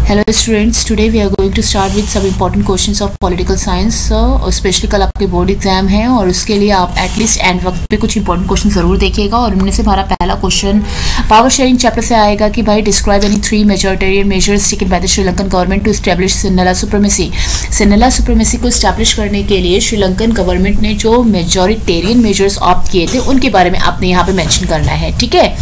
Hello students, today we are going to start with some important questions of political science. Specially कल आपके board exam है और उसके लिए आप एटलीस्ट एंड वक्त पे कुछ इंपॉर्टेंट क्वेश्चन ज़रूर देखिएगा। और इनमें से हमारा पहला क्वेश्चन पावर शेयरिंग चैप्टर से आएगा कि भाई describe any 3 majoritarian measures taken by the Sri Lankan government to establish Sinhala supremacy. Sinhala supremacy को एस्टैब्लिश करने के लिए श्रीलंकन गवर्नमेंट ने जो मेजॉरिटेरियन मेजर्स ऑप्ट किए थे उनके बारे में आपने यहाँ पे मेंशन करना है, ठीक है।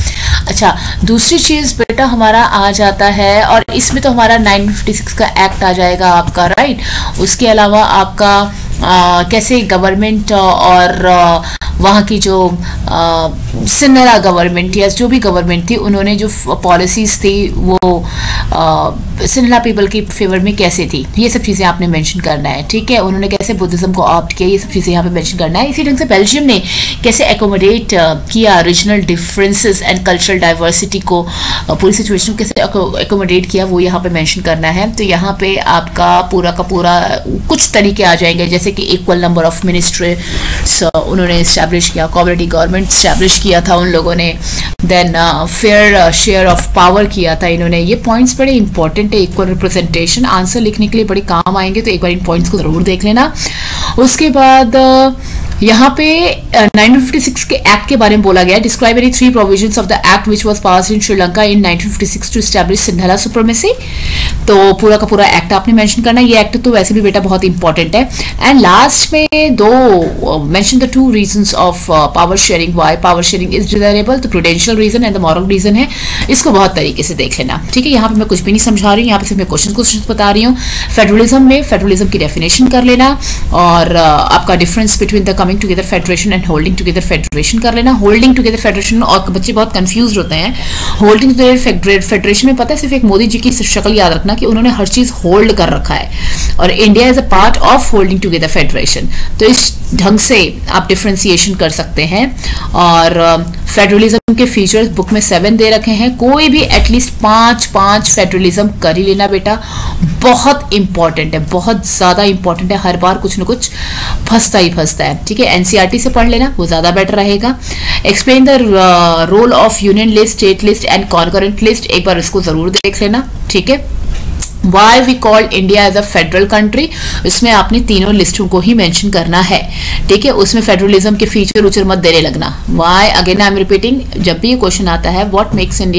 अच्छा, दूसरी चीज़ बेटा हमारा आ जाता है और इसमें तो हमारा 956 का एक्ट आ जाएगा आपका, राइट। उसके अलावा आपका कैसे गवर्नमेंट और वहाँ की जो सिन्नला गवर्नमेंट या जो भी गवर्नमेंट थी उन्होंने जो पॉलिसीज थी वो सिन्नला पीपल की फेवर में कैसे थी, ये सब चीज़ें आपने मेंशन करना है, ठीक है। उन्होंने कैसे बुद्धिज्म को ऑप्ट किया, ये सब चीज़ें यहाँ पे मेंशन करना है। इसी ढंग से बेल्जियम ने कैसे एकोमोडेट किया regional differences and cultural diversity को, पूरी सिचुएशन को कैसे एकोमोडेट किया वो यहाँ पे मेंशन करना है। तो यहाँ पे आपका पूरा का पूरा कुछ तरीके आ जाएंगे, जैसे कि इक्वल नंबर ऑफ मिनिस्ट्रीज उन्होंने इस्टेब्लिश किया, कोऑपरेटिव गवर्नमेंट इस्टेब्लिश किया था उन लोगों ने, then fair share of power किया था इन्होंने। ये पॉइंट्स बड़े इंपॉर्टेंट है, इक्वल रिप्रेजेंटेशन आंसर लिखने के लिए बड़े काम आएंगे, तो एक बार इन पॉइंट्स को जरूर देख लेना। उसके बाद यहाँ पे 1956 के एक्ट के बारे में बोला गया, describe any 3 provisions of the act which was passed in Sri Lanka in 1956 to establish Sinhala supremacy. तो पूरा का पूरा एक्ट आपने मेंशन करना है। ये एक्ट तो वैसे भी बेटा बहुत इंपॉर्टेंट है। एंड लास्ट में दो mention the 2 reasons of power sharing, why power sharing is desirable, तो prudential reason and the moral reason है। इसको बहुत तरीके से देख लेना, ठीक है। यहाँ पे मैं कुछ भी नहीं समझा रही हूँ, यहाँ पे सिर्फ मैं क्वेश्चन बता रही हूँ। फेडरलिज्म में फेडरलिज्म की डेफिनेशन कर लेना और आपका difference between the coming together federation and holding together federation कर लेना। होल्डिंग टुगेदर फेडरेशन और बच्चे बहुत कंफ्यूज होते हैं। होल्डिंग टुगेदर फेडरेशन में पता है सिर्फ एक मोदी जी की शक्ल याद रखना कि उन्होंने हर चीज होल्ड कर रखा है और India is a part of holding together federation. तो इस ढंग से आप डिफरेंशिएशन कर सकते हैं। और फेडरलिज्म के फीचर्स बुक में 7 दे रखे हैं, कोई भी एटलीस्ट 5 फेडरलिज्म कर ही लेना बेटा, बहुत इंपॉर्टेंट है, बहुत ज्यादा इंपॉर्टेंट है। हर बार कुछ ना कुछ फंसता ही फंसता है, ठीक है। एनसीईआरटी से पढ़ लेना, वो ज्यादा बेटर रहेगा। Explain the role of union list, state list and concurrent list, एक बार इसको जरूर देख लेना, ठीक है। Why we called India as a federal country, इसमें आपने तीनों लिस्टों को ही मेंशन करना है, ठीक है। उसमें फेडरलिज्म के फीचर उचर मत देने लगना। Why again I am repeating, जब भी ये क्वेश्चन आता है what makes an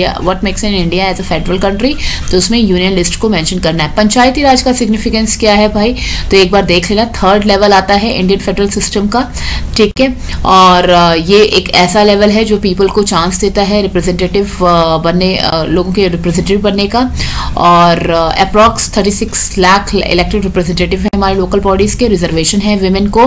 India as a federal country, तो उसमें यूनियन लिस्ट को मेंशन करना है। पंचायती राज का सिग्निफिकेंस क्या है भाई, तो एक बार देख लेना। 3rd लेवल आता है इंडियन फेडरल सिस्टम का, ठीक है। और ये एक ऐसा लेवल है जो पीपल को चांस देता है रिप्रेजेंटेटिव बनने, लोगों के रिप्रेजेंटेटिव बनने का। और अप्रॉक्स 36 लाख इलेक्टेड रिप्रेजेंटेटिव है हमारे लोकल बॉडीज के, रिजर्वेशन है विमेन को,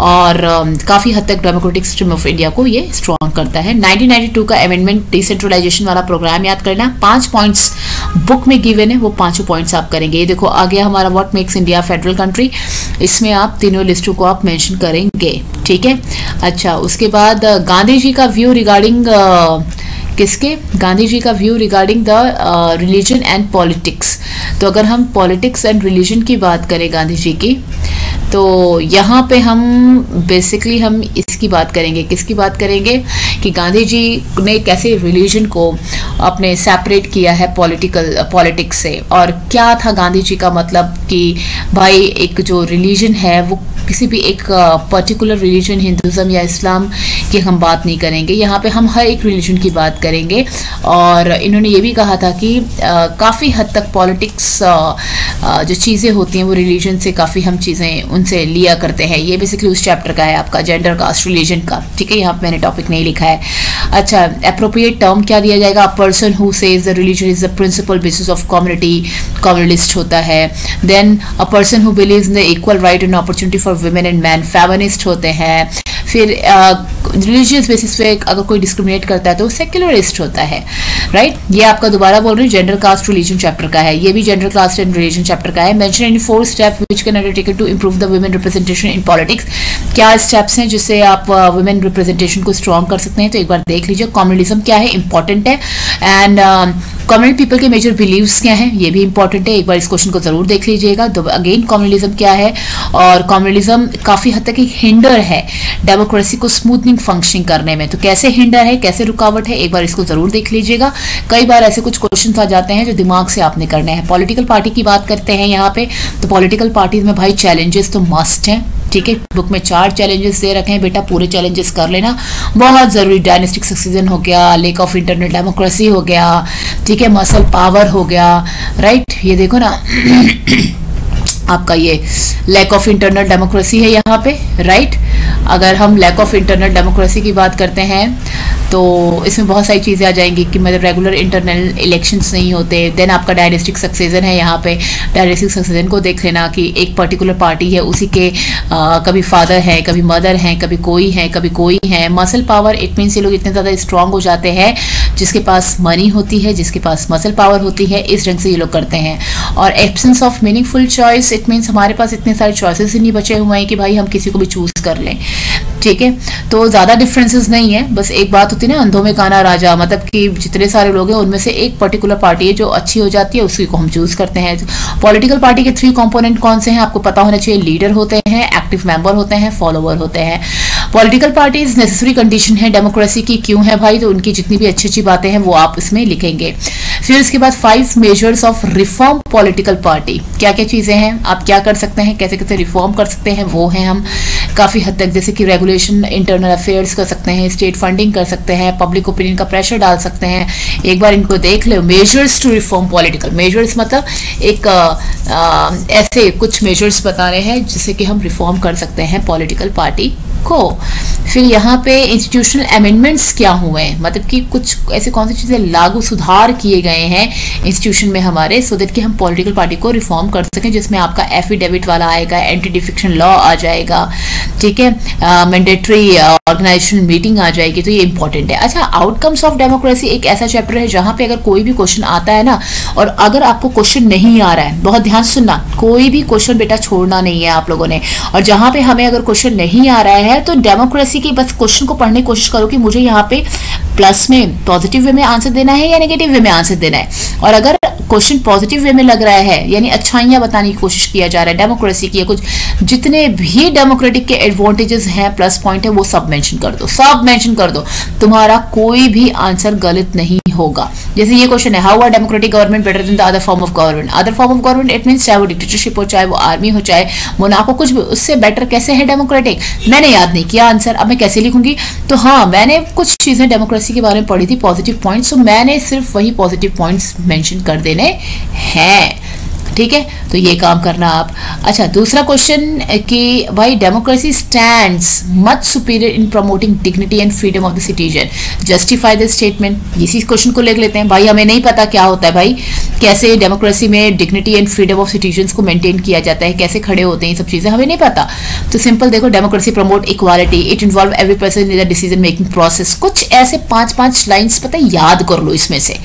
और काफी हद तक डेमोक्रेटिक सिस्टम ऑफ इंडिया को ये स्ट्रॉन्ग करता है। 1992 का अमेंडमेंट डिसेंट्रलाइजेशन वाला प्रोग्राम याद करना। 5 पॉइंट्स बुक में गिवन है, वो 5 पॉइंट्स आप करेंगे। ये देखो आ गया हमारा what makes India federal country, इसमें आप तीनों लिस्टों को आप मेंशन करेंगे, ठीक है। अच्छा, उसके बाद गांधी जी का व्यू रिगार्डिंग किसके, गांधी जी का view regarding the religion and politics. तो अगर हम पॉलिटिक्स एंड रिलीजन की बात करें गांधी जी की, तो यहाँ पे हम बेसिकली हम इसकी बात करेंगे, किसकी बात करेंगे कि गांधी जी ने कैसे रिलीजन को अपने सेपरेट किया है पॉलिटिक्स से, और क्या था गांधी जी का मतलब कि भाई एक जो रिलीजन है वो किसी भी एक पर्टिकुलर रिलीजन, हिंदुज़म या इस्लाम की हम बात नहीं करेंगे, यहाँ पे हम हर एक रिलीजन की बात करेंगे। और इन्होंने ये भी कहा था कि काफ़ी हद तक पॉलिटिक्स जो चीज़ें होती हैं वो रिलीजन से काफ़ी हम चीज़ें उनसे लिया करते हैं। ये बेसिकली उस चैप्टर का है आपका जेंडर कास्ट रिलीजन का, ठीक है। यहाँ पे मैंने टॉपिक नहीं लिखा है। अच्छा, एप्रोप्रिएट टर्म क्या दिया जाएगा, a person who says the religion is the principal basis of community, communalist होता है। Then a person who believes in the equal right and opportunity for women and man, feminist होते हैं। फिर religious basis पे अगर कोई discriminate करता है तो सेक्युलरिस्ट होता है, राइट। ये आपका दोबारा बोल रही हूँ जेंडर कास्ट रिलीजन चैप्टर का है, ये भी gender caste and religion chapter का है। Mention any 4 step which can undertaken to improve the women representation in politics, क्या स्टेप्स हैं जिससे आप वुमेन रिप्रेजेंटेशन को स्ट्रॉन्ग कर सकते हैं, तो एक बार देख लीजिए। कम्युनलिज्म क्या है, इंपॉर्टेंट है। एंड कम्युनल पीपल के मेजर बिलीव्स क्या हैं, ये भी इंपॉर्टेंट है, एक बार इस क्वेश्चन को जरूर देख लीजिएगा। अगेन कम्युनलिज्म क्या है और कम्युनलिज्म काफी हद तक एक हिंडर है डेमोक्रेसी को स्मूथनिंग फंक्शनिंग करने में। तो कैसे हिंडर है, कैसे रुकावट है, एक बार इसको जरूर देख लीजिएगा। कई बार ऐसे कुछ क्वेश्चन आ जाते हैं जो दिमाग से आपने करने हैं। पॉलिटिकल पार्टी की बात करते हैं यहाँ पे, तो पॉलिटिकल पार्टीज में भाई चैलेंजेस तो मस्ट हैं, ठीक है। बुक में 4 चैलेंजेस दे रखे हैं बेटा, पूरे चैलेंजेस कर लेना, बहुत जरूरी। डायनेस्टिक सक्सेशन हो गया, लेक ऑफ इंटरनल डेमोक्रेसी हो गया, ठीक है, मसल पावर हो गया, राइट। ये देखो ना आपका ये लैक ऑफ इंटरनल डेमोक्रेसी है यहाँ पे, राइट। अगर हम लैक ऑफ इंटरनल डेमोक्रेसी की बात करते हैं तो इसमें बहुत सारी चीज़ें आ जाएंगी कि मतलब रेगुलर इंटरनल इलेक्शंस नहीं होते। देन आपका डायनेस्टिक सक्सेशन है यहाँ पे, डायनेस्टिक सक्सेशन को देख लेना कि एक पर्टिकुलर पार्टी है, उसी के कभी फादर है, कभी मदर है, कभी कोई है, कभी कोई है। मसल पावर, इट मीन्स ये लोग इतने ज़्यादा स्ट्रांग हो जाते हैं, जिसके पास मनी होती है, जिसके पास मसल पावर होती है, इस ढंग से ये लोग करते हैं। और absence of meaningful choice, it means हमारे पास इतने सारे चॉइसेस ही नहीं बचे हुए हैं कि भाई हम किसी को भी चूज कर लें, ठीक है। तो ज़्यादा डिफरेंसेस नहीं है, बस एक बात होती है ना, अंधों में काना राजा, मतलब कि जितने सारे लोग हैं उनमें से एक पर्टिकुलर पार्टी है जो अच्छी हो जाती है, उसी को हम चूज करते हैं। पॉलिटिकल पार्टी के 3 कंपोनेंट कौन से हैं आपको पता होना चाहिए। लीडर होते हैं, एक्टिव मेंबर होते हैं, फॉलोवर होते हैं। पॉलिटिकल पार्टीज नेसेसरी कंडीशन है डेमोक्रेसी की, क्यों है भाई, तो उनकी जितनी भी अच्छी अच्छी बातें हैं वो आप इसमें लिखेंगे। फिर उसके बाद 5 measures of reform political party, क्या क्या चीजें हैं, आप क्या कर सकते हैं, कैसे कैसे रिफॉर्म कर सकते हैं, वो हैं हम काफी हद तक, जैसे कि रेगुलेशन, इंटरनल अफेयर्स कर सकते हैं, स्टेट फंडिंग कर सकते हैं, पब्लिक ओपिनियन का प्रेशर डाल सकते हैं। एक बार इनको देख लो, measures to reform political, measures मतलब एक ऐसे कुछ मेजर्स बता रहे हैं जिससे कि हम रिफॉर्म कर सकते हैं पॉलिटिकल पार्टी को। फिर यहाँ पे इंस्टीट्यूशनल अमेंडमेंट्स क्या हुए हैं, मतलब कि कुछ ऐसे कौन सी चीजें लागू सुधार किए गए हैं इंस्टीट्यूशन में हमारे, सो दैट कि हम पॉलिटिकल पार्टी को रिफॉर्म कर सकें, जिसमें आपका एफिडेविट वाला आएगा, एंटी डिफेक्शन लॉ आ जाएगा, ठीक है, मैंडेटरी ऑर्गेनाइजेशन मीटिंग आ जाएगी, तो ये इंपॉर्टेंट है। अच्छा, आउटकम्स ऑफ डेमोक्रेसी एक ऐसा चैप्टर है जहां पे अगर कोई भी क्वेश्चन आता है ना, और अगर आपको क्वेश्चन नहीं आ रहा है, बहुत ध्यान से सुनना, कोई भी क्वेश्चन बेटा छोड़ना नहीं है आप लोगों ने, और जहां पे हमें अगर क्वेश्चन नहीं आ रहा है तो डेमोक्रेसी के बस क्वेश्चन को पढ़ने की कोशिश करो कि मुझे यहाँ पे प्लस में पॉजिटिव वे में आंसर देना है या नेगेटिव वे में आंसर देना है। और अगर क्वेश्चन पॉजिटिव वे में लग रहा है, यानी अच्छाइयां बताने की कोशिश किया जा रहा है डेमोक्रेसी की, कुछ जितने भी डेमोक्रेटिक के एडवांटेजेस हैं, प्लस पॉइंट है, वो सब मेंशन कर दो, सब मेंशन कर दो, तुम्हारा कोई भी आंसर गलत नहीं होगा। जैसे ये क्वेश्चन है, how are democratic government better than the other form of government. Other form of government it means चाहे वो डिक्टेटरशिप हो, चाहे वो आर्मी हो, चाहे मोनाको, कुछ भी, उससे बेटर कैसे है डेमोक्रेटिक। मैंने याद नहीं किया आंसर, अब मैं कैसे लिखूंगी, तो हाँ मैंने कुछ चीजें डेमोक्रेसी के बारे में पढ़ी थी, पॉजिटिव पॉइंट्स, तो मैंने सिर्फ वही पॉजिटिव पॉइंट्स मेंशन कर देने हैं, ठीक है, तो ये काम करना आप। अच्छा, दूसरा क्वेश्चन कि भाई democracy stands much superior in promoting dignity and freedom of the citizen, justify the statement. इसी क्वेश्चन को ले लेते हैं भाई, हमें नहीं पता क्या होता है भाई, कैसे डेमोक्रेसी में dignity and freedom of citizen को मेंटेन किया जाता है, कैसे खड़े होते हैं, ये सब चीजें हमें नहीं पता। तो सिंपल देखो, democracy promote equality, it involve every person in the decision making process. कुछ ऐसे 5-5 लाइन्स पता है, याद कर लो इसमें से,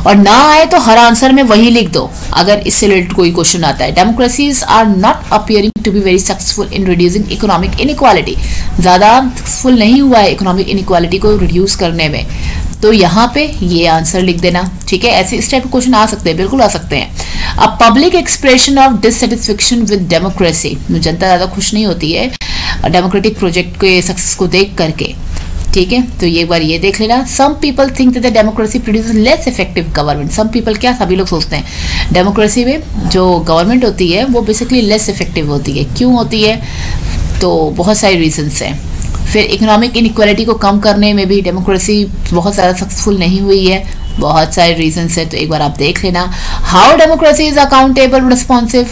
और ना आए तो हर आंसर में वही लिख दो अगर इससे रिलेटेड कोई क्वेश्चन आता है। Democracies are not appearing to be very successful in reducing economic inequality, ज्यादा सक्सेसफुल नहीं हुआ है इकोनॉमिक इनइक्वालिटी को रिड्यूस करने में, तो यहाँ पे ये आंसर लिख देना, ठीक है। ऐसे इस टाइप के क्वेश्चन आ सकते हैं, बिल्कुल आ सकते हैं। A public expression of dissatisfaction with democracy, जनता ज्यादा खुश नहीं होती है डेमोक्रेटिक प्रोजेक्ट के सक्सेस को देख करके, ठीक है, तो ये एक बार ये देख लेना। Some people think that the democracy produces less effective government. Some people क्या, सभी लोग सोचते हैं डेमोक्रेसी में जो गवर्नमेंट होती है वो बेसिकली लेस इफेक्टिव होती है। क्यों होती है, तो बहुत सारे रीजंस हैं। फिर इकोनॉमिक इनइक्वालिटी को कम करने में भी डेमोक्रेसी बहुत ज़्यादा सक्सेसफुल नहीं हुई है, बहुत सारे रीजंस हैं, तो एक बार आप देख लेना। How democracy is accountable responsive,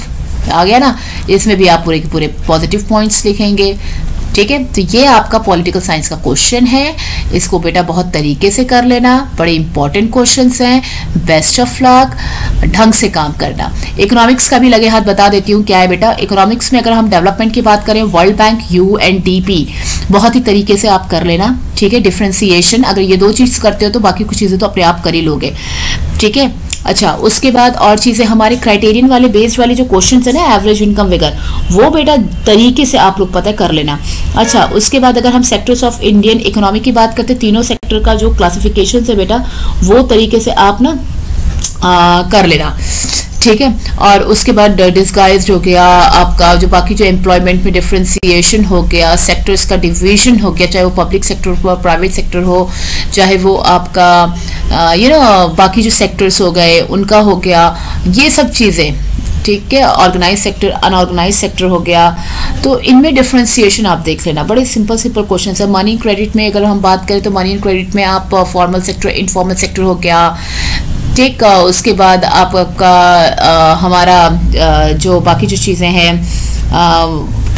आ गया ना, इसमें भी आप पूरे के पूरे पॉजिटिव पॉइंट्स लिखेंगे, ठीक है। तो ये आपका पॉलिटिकल साइंस का क्वेश्चन है, इसको बेटा बहुत तरीके से कर लेना, बड़े इंपॉर्टेंट क्वेश्चंस हैं, बेस्ट ऑफ लक, ढंग से काम करना। इकोनॉमिक्स का भी लगे हाथ बता देती हूँ क्या है बेटा। इकोनॉमिक्स में अगर हम डेवलपमेंट की बात करें, वर्ल्ड बैंक, यूएनडीपी, बहुत ही तरीके से आप कर लेना, ठीक है। डिफ्रेंसिएशन, अगर ये 2 चीज करते हो तो बाकी कुछ चीजें तो अपने आप कर ही लोगे, ठीक है। अच्छा, उसके बाद और चीजें हमारे क्राइटेरियन वाले बेस्ड वाले जो क्वेश्चंस है ना, एवरेज इनकम फिगर, वो बेटा तरीके से आप लोग पता कर लेना। अच्छा, उसके बाद अगर हम सेक्टर्स ऑफ इंडियन इकोनॉमी की बात करते हैं, तीनों सेक्टर का जो क्लासिफिकेशन है बेटा, वो तरीके से आप ना कर लेना, ठीक है। और उसके बाद डिस्गाइज्ड हो गया आपका, जो बाकी जो एम्प्लॉयमेंट में डिफ्रेंसिएशन हो गया, सेक्टर्स का डिवीजन हो गया, चाहे वो पब्लिक सेक्टर हो प्राइवेट सेक्टर हो, चाहे वो आपका बाकी जो सेक्टर्स हो गए उनका हो गया, ये सब चीज़ें, ठीक है। ऑर्गेनाइज सेक्टर, अनऑर्गेनाइज सेक्टर हो गया, तो इनमें डिफ्रेंसिएशन आप देख लेना। बड़े सिंपल सिंपल क्वेश्चन है। मनी क्रेडिट में अगर हम बात करें तो मनी एंड क्रेडिट में आप फॉर्मल सेक्टर, इनफॉर्मल सेक्टर हो गया, ठीक। उसके बाद आपका हमारा जो बाकी जो चीज़ें हैं,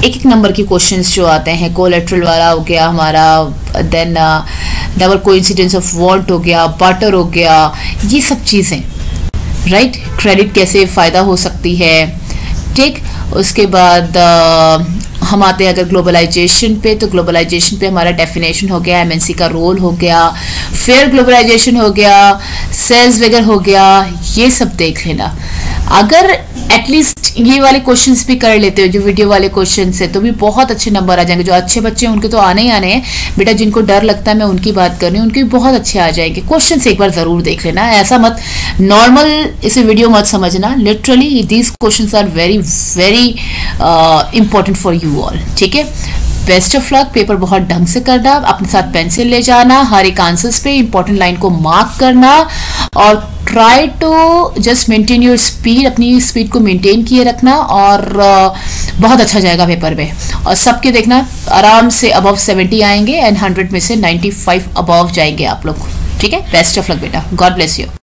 एक एक नंबर के क्वेश्चंस जो आते हैं, कोलेट्रल वाला हो गया हमारा, then double coincidence of want हो गया, बार्टर हो गया, ये सब चीज़ें, राइट। क्रेडिट कैसे फ़ायदा हो सकती है, ठीक। उसके बाद हम आते हैं अगर ग्लोबलाइजेशन पे, तो ग्लोबलाइजेशन पे हमारा डेफिनेशन हो गया, एमएनसी का रोल हो गया, फेयर ग्लोबलाइजेशन हो गया, सेल्स वगैरह हो गया, ये सब देख लेना। अगर एटलीस्ट ये वाले क्वेश्चंस भी कर लेते हो जो वीडियो वाले क्वेश्चंस है, तो भी बहुत अच्छे नंबर आ जाएंगे। जो अच्छे बच्चे हैं उनके तो आने ही आने हैं बेटा, जिनको डर लगता है मैं उनकी बात कर रही हूँ, उनके भी बहुत अच्छे आ जाएंगे। क्वेश्चंस एक बार ज़रूर देख लेना, ऐसा मत नॉर्मल इसे वीडियो मत समझना, literally these questions are very very important for you all, ठीक है। बेस्ट ऑफ लक, पेपर बहुत ढंग से करना, अपने साथ पेंसिल ले जाना, हर एक आंसर्स पे इंपॉर्टेंट लाइन को मार्क करना, और try to just maintain your speed, अपनी स्पीड को मेंटेन किए रखना, और बहुत अच्छा जाएगा पेपर में। और सबके देखना आराम से अबव 70 आएंगे, एंड 100 में से 95 अबव जाएंगे आप लोग, ठीक है। बेस्ट ऑफ लक बेटा, गॉड ब्लेस यू।